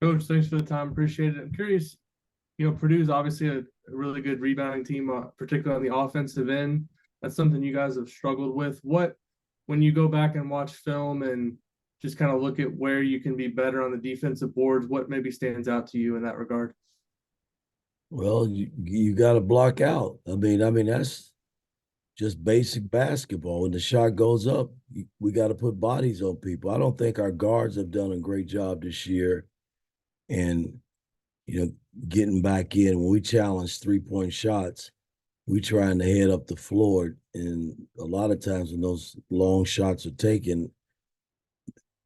Coach, thanks for the time. Appreciate it. I'm curious, Purdue's obviously a really good rebounding team, particularly on the offensive end. That's something you guys have struggled with. When you go back and watch film and just kind of look at where you can be better on the defensive boards, what maybe stands out to you in that regard? Well, you got to block out. I mean that's just basic basketball. When the shot goes up, we got to put bodies on people. I don't think our guards have done a great job this year, and getting back in when we challenge 3-point shots, we trying to head up the floor, and a lot of times when those long shots are taken,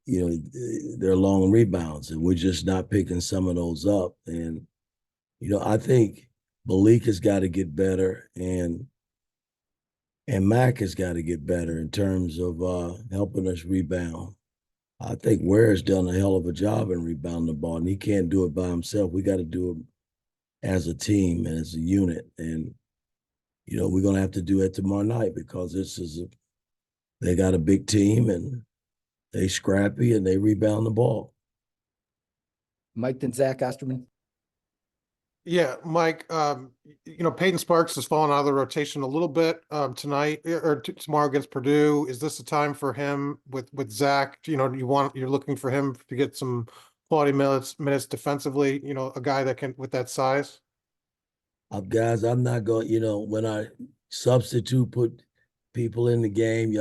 they're long rebounds, and we're just not picking some of those up. And I think Malik has got to get better, and Mac has got to get better in terms of helping us rebound. I think Ware's done a hell of a job in rebounding the ball, and he can't do it by himself. We got to do it as a team and as a unit. And, we're going to have to do it tomorrow night because they got a big team, and they scrappy, and they rebound the ball. Mike, then Zach Osterman. Yeah, Mike, Peyton Sparks has fallen out of the rotation a little bit tonight or tomorrow against Purdue. Is this a time for him with Zach? You're looking for him to get some quality minutes defensively, a guy that can with that size? Guys, I'm not going, when I substitute, put people in the game,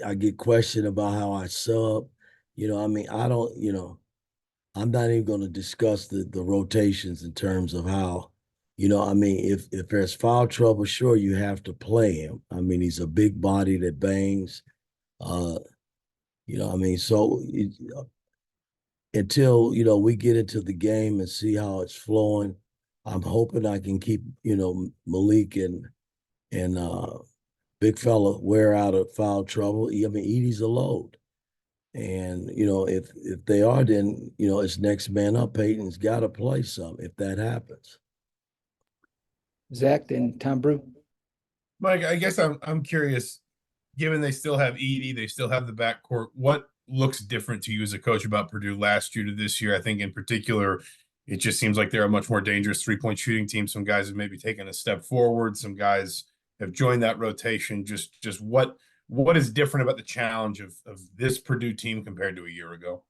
I get questioned about how I sub. I don't, I'm not even going to discuss the rotations in terms of how, if there's foul trouble, sure, you have to play him. He's a big body that bangs. So until, we get into the game and see how it's flowing, I'm hoping I can keep, Malik and big fella Ware out of foul trouble. Edie's a load. And, if they are, then, it's next man up. Peyton's got to play some if that happens. Zach, then Tom Brew. Mike, I guess I'm curious, given they still have Edie, they still have the backcourt, what looks different to you as a coach about Purdue last year to this year? I think in particular, it just seems like they're a much more dangerous three-point shooting team. Some guys have maybe taken a step forward. Some guys have joined that rotation. Just what is different about the challenge of this Purdue team compared to a year ago?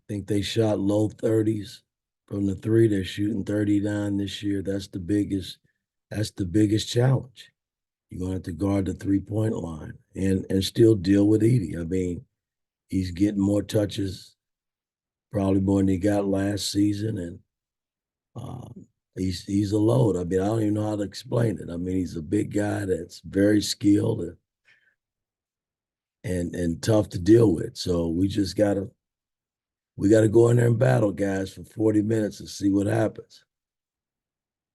I think they shot low 30s from the three. They're shooting 39 this year. That's the biggest challenge. You're going to have to guard the 3-point line and still deal with Edie. He's getting more touches, probably more than he got last season, and he's a load. I don't even know how to explain it. He's a big guy that's very skilled and tough to deal with. So we just gotta go in there and battle, guys, for 40 minutes and see what happens.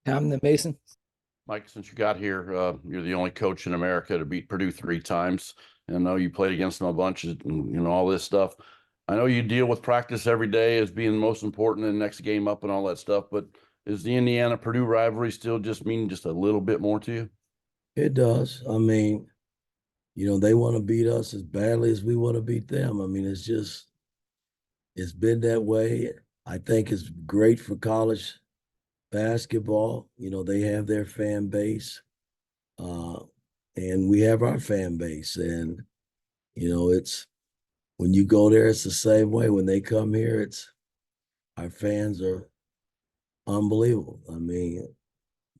Tom, then Mason. Mike, since you got here, you're the only coach in America to beat Purdue 3 times. And I know you played against them a bunch and all this stuff. I know you deal with practice every day as being the most important in the next game up and all that stuff, but is the Indiana-Purdue rivalry still just mean just a little bit more to you? It does. They want to beat us as badly as we want to beat them. It's been that way. I think it's great for college basketball. They have their fan base, and we have our fan base. And, it's when you go there, it's the same way. When they come here, our fans are unbelievable.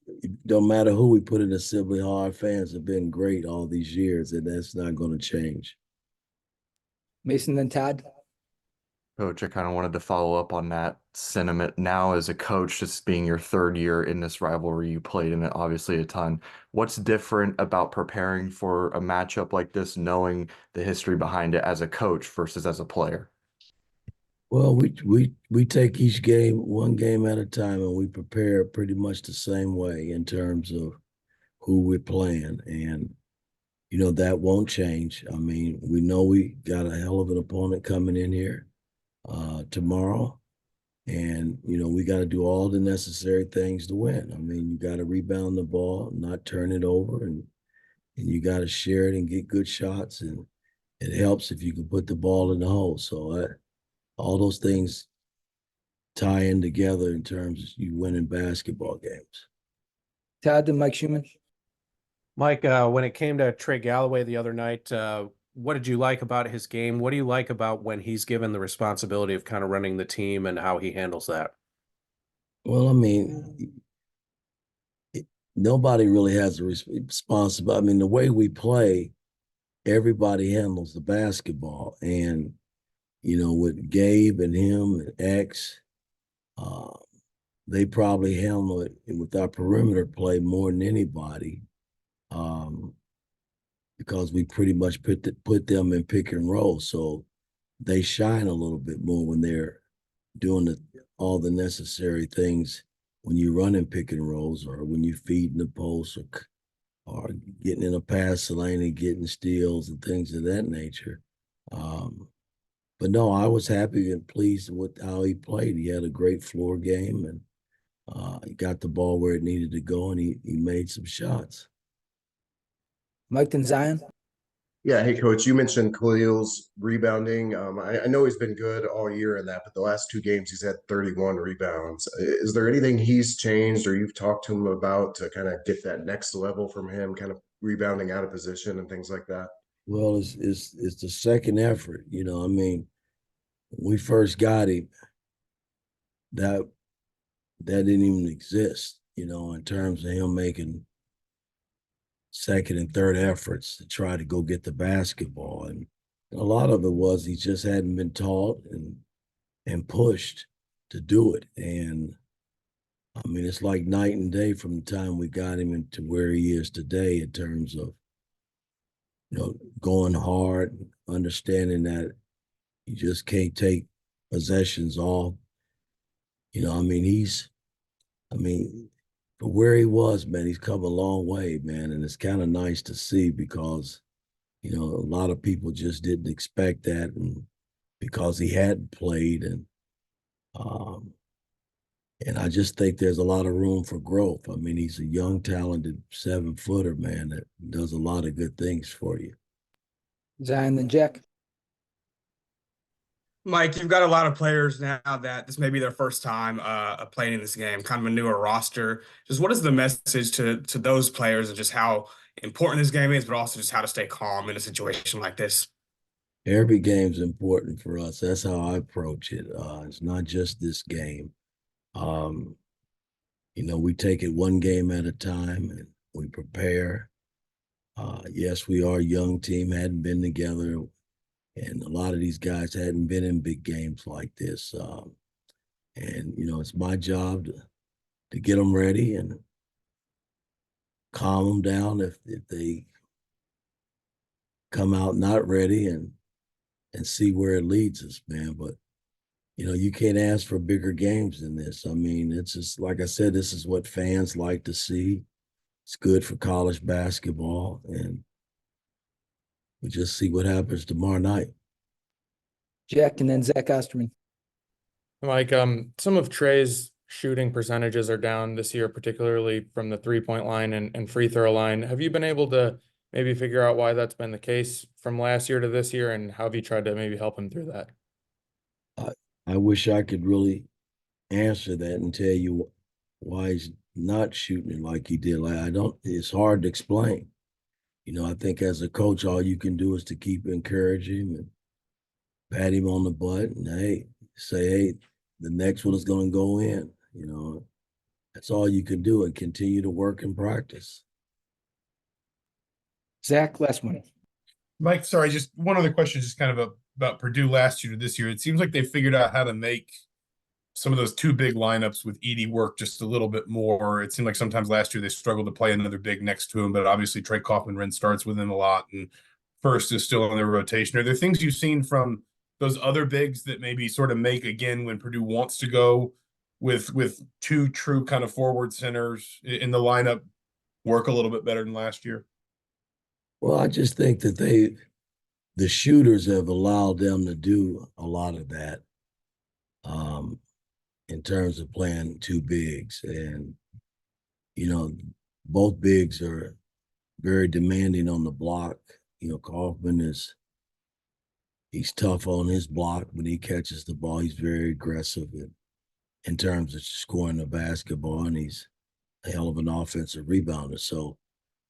It don't matter who we put in the Sibley Hall, our fans have been great all these years, and that's not going to change. Mason, then Todd. Coach, I kind of wanted to follow up on that sentiment. Now, as a coach, just being your 3rd year in this rivalry, you played in it obviously a ton. What's different about preparing for a matchup like this, knowing the history behind it as a coach versus as a player? Well, we take each game one game at a time, and we prepare pretty much the same way in terms of who we're playing, and that won't change. We know we got a hell of an opponent coming in here tomorrow, and we got to do all the necessary things to win. You got to rebound the ball, not turn it over, and you got to share it and get good shots, and it helps if you can put the ball in the hole. So all those things tie in together in terms of you winning basketball games. Tad and Mike Schumann. Mike, when it came to Trey Galloway the other night, what did you like about his game? What do you like about when he's given the responsibility of kind of running the team and how he handles that? Well, I mean, nobody really has a responsibility. I mean, the way we play, everybody handles the basketball. And, with Gabe and him and X, they probably handle it with our perimeter play more than anybody, because we pretty much put them in pick and roll. So they shine a little bit more when they're doing all the necessary things when you're running pick and rolls, or when you're feeding the post, or getting in a pass lane and getting steals and things of that nature. But no, I was happy and pleased with how he played. He had a great floor game, and he got the ball where it needed to go, and he made some shots. Mike and Zion. Yeah, hey coach, you mentioned Khalil's rebounding. I know he's been good all year in that, but the last 2 games he's had 31 rebounds. Is there anything he's changed or you've talked to him about to kind of get that next level from him, kind of rebounding out of position and things like that? Well, it's the second effort. I mean, when we first got him, that didn't even exist, in terms of him making second and third efforts to try to go get the basketball. And a lot of it was he just hadn't been taught and pushed to do it. And I mean, it's like night and day from the time we got him into where he is today in terms of, going hard, understanding that you just can't take possessions off. For where he was, man, he's come a long way, man. And it's kind of nice to see because, a lot of people just didn't expect that, and because he hadn't played. And I just think there's a lot of room for growth. I mean, he's a young, talented 7-footer, man, that does a lot of good things for you. Zion and Jack. Mike, you've got a lot of players now that this may be their first time playing in this game, kind of a newer roster. Just what is the message to those players, and just how important this game is, but also just how to stay calm in a situation like this? Every game's important for us. That's how I approach it. It's not just this game. We take it one game at a time, and we prepare. Yes, we are a young team, hadn't been together, and a lot of these guys hadn't been in big games like this. And it's my job to get them ready and calm them down if they come out not ready, and see where it leads us, man. But you can't ask for bigger games than this. I mean, it's just like I said, this is what fans like to see. It's good for college basketball, and we just see what happens tomorrow night. Jack and then Zach Osterman. Mike, some of Trey's shooting percentages are down this year, particularly from the 3-point line and free throw line. Have you been able to maybe figure out why that's been the case from last year to this year, and how have you tried to maybe help him through that? I wish I could really answer that and tell you why he's not shooting it like he did. It's hard to explain. I think as a coach, all you can do is to keep encouraging him and pat him on the butt and say, hey, the next one is going to go in. That's all you can do, and continue to work and practice. Zach, last one. Mike, sorry, just one other question, just kind of about Purdue last year to this year. It seems like they figured out how to make some of those two big lineups with Edey work just a little bit more. It seemed like sometimes last year they struggled to play another big next to him, but obviously Trey Kaufman starts with him a lot, and First is still in their rotation. Are there things you've seen from those other bigs that maybe sort of make, again, when Purdue wants to go with two true kind of forward centers in the lineup, work a little bit better than last year? Well, I just think that the shooters have allowed them to do a lot of that in terms of playing two bigs. And, both bigs are very demanding on the block. Kaufman he's tough on his block. When he catches the ball, he's very aggressive. And in terms of scoring the basketball, and he's a hell of an offensive rebounder. So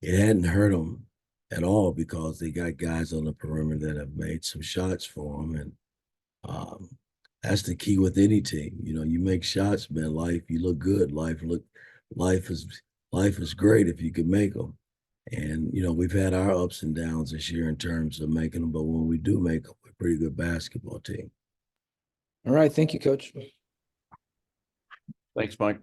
it hadn't hurt him at all because they got guys on the perimeter that have made some shots for him. And that's the key with any team. You know, you make shots, man. You look good. Life is great if you can make them. And, you know, we've had our ups and downs this year in terms of making them, but when we do make them, we're a pretty good basketball team. All right. Thank you, Coach. Thanks, Mike.